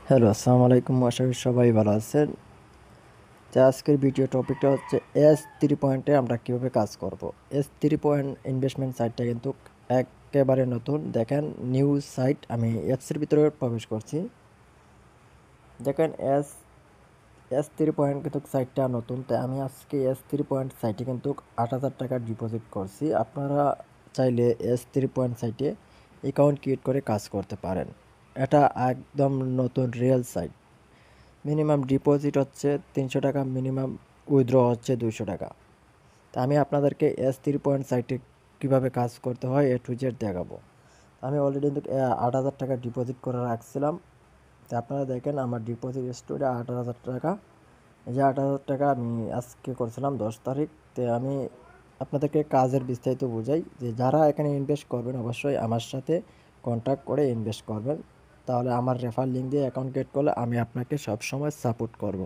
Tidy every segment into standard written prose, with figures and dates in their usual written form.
Hello, আসসালামু আলাইকুম। আশা করি সবাই ভালো আছেন। তো আজকের ভিডিও টপিকটা হচ্ছে S3 পয়েন্টে আমরা কীভাবে কাজ করব। S3 পয়েন্ট ইনভেস্টমেন্ট সাইটটা কিন্তু একেবারে নতুন। দেখেন, নিউ সাইট। আমি অ্যাপসের ভিতরে প্রবেশ করছি। দেখেন, S3 পয়েন্ট কিন্তু সাইটটা নতুন। তাই আমি আজকে S3 পয়েন্ট সাইটে কিন্তু 8,000 টাকা ডিপোজিট করছি। আপনারা চাইলে S3 পয়েন্ট সাইটে অ্যাকাউন্ট ক্রিয়েট করে কাজ করতে পারেন। এটা একদম নতুন রিয়েল সাইট। মিনিমাম ডিপোজিট হচ্ছে 300 টাকা, মিনিমাম উইথড্র হচ্ছে 200 টাকা। তা আমি আপনাদেরকে S3 পয়েন্ট সাইটে কীভাবে কাজ করতে হয় A to Z দেখাবো। আমি অলরেডি কিন্তু 8,000 টাকা ডিপোজিট করে রাখছিলাম। তা আপনারা দেখেন, আমার ডিপোজিট স্টোরে 8,000 টাকা। এই যে 8,000 টাকা আমি আজকে করছিলাম 10 তারিখ। তো আমি আপনাদেরকে কাজের বিস্তারিত বুঝাই যে যারা এখানে ইনভেস্ট করবেন অবশ্যই আমার সাথে কন্ট্যাক্ট করে ইনভেস্ট করবেন। তাহলে আমার রেফার লিঙ্ক দিয়ে অ্যাকাউন্ট ক্রিয়েট করলে আমি আপনাকে সবসময় সাপোর্ট করব।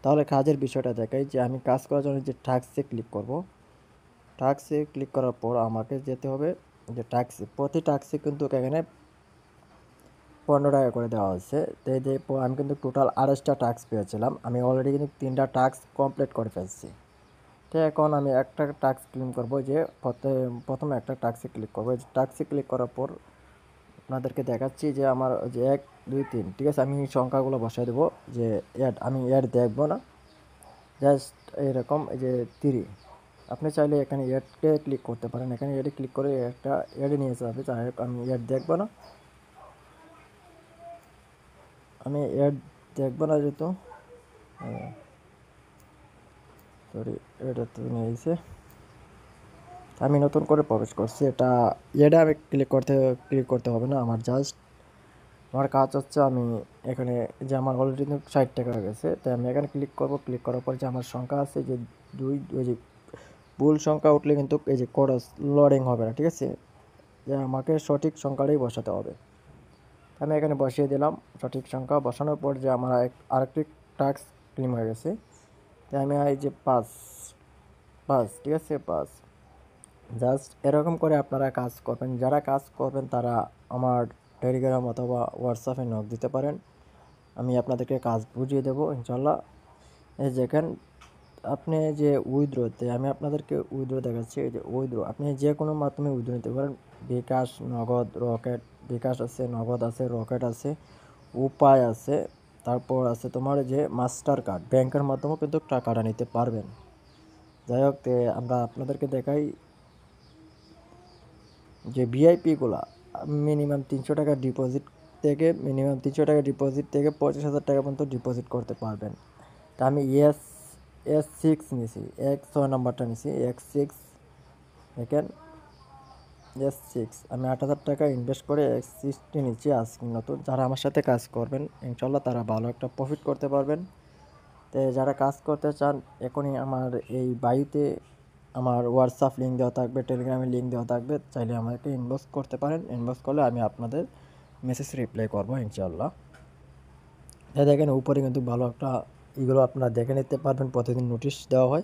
তাহলে কাজের বিষয়টা দেখাই যে আমি কাজ করার জন্য যে টাস্কে ক্লিক করব। টাস্কে ক্লিক করার পর আমাকে যেতে হবে যে টাস্কে, প্রতি টাস্কে কিন্তু এখানে 15 টাকা করে দেওয়া হচ্ছে। তো এই যে আমি কিন্তু টোটাল 28টা টাস্ক পেয়েছিলাম। আমি অলরেডি কিন্তু 3টা টাস্ক কমপ্লিট করে ফেলছি। তো এখন আমি একটা টাস্ক ক্লিক করব, যে প্রথমে একটা টাস্কে ক্লিক করব। টাস্কে ক্লিক করার পর আপনাদেরকে দেখাচ্ছি যে আমার যে 1 2 3, ঠিক আছে। আমি সংখ্যাগুলো বসাই দেবো যে আমি অ্যাড দেখবো না, জাস্ট এরকম এই যে 3। আপনি চাইলে এখানে অ্যাডকে ক্লিক করতে পারেন। এখানে অ্যাডে ক্লিক করে একটা অ্যাডে নিয়ে যাবে। যাই হোক, আমি অ্যাড দেখবো না, আমি অ্যাড দেখবো না যেহেতু। সরি, এটা তো নিয়েছে। আমি নতুন করে প্রবেশ করছি। এটা আমি ক্লিক করতে হবে না। আমার কাজ হচ্ছে আমি এখানে যে আমার অলরেডি 60 টাকা হয়ে গেছে। তাই আমি এখানে ক্লিক করব। ক্লিক করার পর যে আমার সংখ্যা আছে যে 2, ওই যে ভুল সংখ্যা উঠলে কিন্তু এই যে কোড লোডিং হবে না, ঠিক আছে। যে আমাকে সঠিক সংখ্যাটাই বসাতে হবে। আমি এখানে বসিয়ে দিলাম সঠিক সংখ্যা। বসানোর পর যে আমার আরেকটি টাস্ক ক্লিম হয়ে গেছে। তাই আমি এই যে 5 5, ঠিক আছে, 5। জাস্ট এরকম করে আপনারা কাজ করবেন। যারা কাজ করবেন তারা আমার টেলিগ্রাম অথবা হোয়াটসঅ্যাপে নক দিতে পারেন। আমি আপনাদেরকে কাজ বুঝিয়ে দেবো ইনশাল্লাহ। এই দেখেন, আপনি যে উইথড্রোতে আমি আপনাদেরকে উইথড্রো দেখাচ্ছি। এই যে উইথড্রো আপনি যে কোনো মাধ্যমে উইথড্রো নিতে পারেন। বিকাশ, নগদ, রকেট। বিকাশ আছে, নগদ আছে, রকেট আছে, উপায় আছে, তারপর আছে তোমার যে মাস্টার কার্ড, ব্যাংকের মাধ্যমেও কিন্তু টাকাটা নিতে পারবেন। যাই হোক, আমরা আপনাদেরকে দেখাই যে ভিআইপিগুলা মিনিমাম 300 টাকা ডিপোজিট থেকে 25,000 টাকা পর্যন্ত ডিপোজিট করতে পারবেন। তা আমি S6 নিছি, 6 নম্বরটা নিছি, X6। দেখেন, S6 আমি 8,000 টাকা ইনভেস্ট করে X6টি নিচ্ছি আজকে নতুন। যারা আমার সাথে কাজ করবেন ইনশাল্লাহ তারা ভালো একটা প্রফিট করতে পারবেন। তো যারা কাজ করতে চান, এখনই আমার এই বায়ুতে আমার হোয়াটসঅ্যাপ লিঙ্ক দেওয়া থাকবে, টেলিগ্রামের লিঙ্ক দেওয়া থাকবে। চাইলে আমাকে ইনবক্স করতে পারেন। ইনবক্স করলে আমি আপনাদের মেসেজ রিপ্লাই করবো ইনশাল্লাহ। দেখেন উপরে কিন্তু ভালো একটা এগুলো আপনারা দেখে নিতে পারবেন, প্রতিদিন নোটিশ দেওয়া হয়।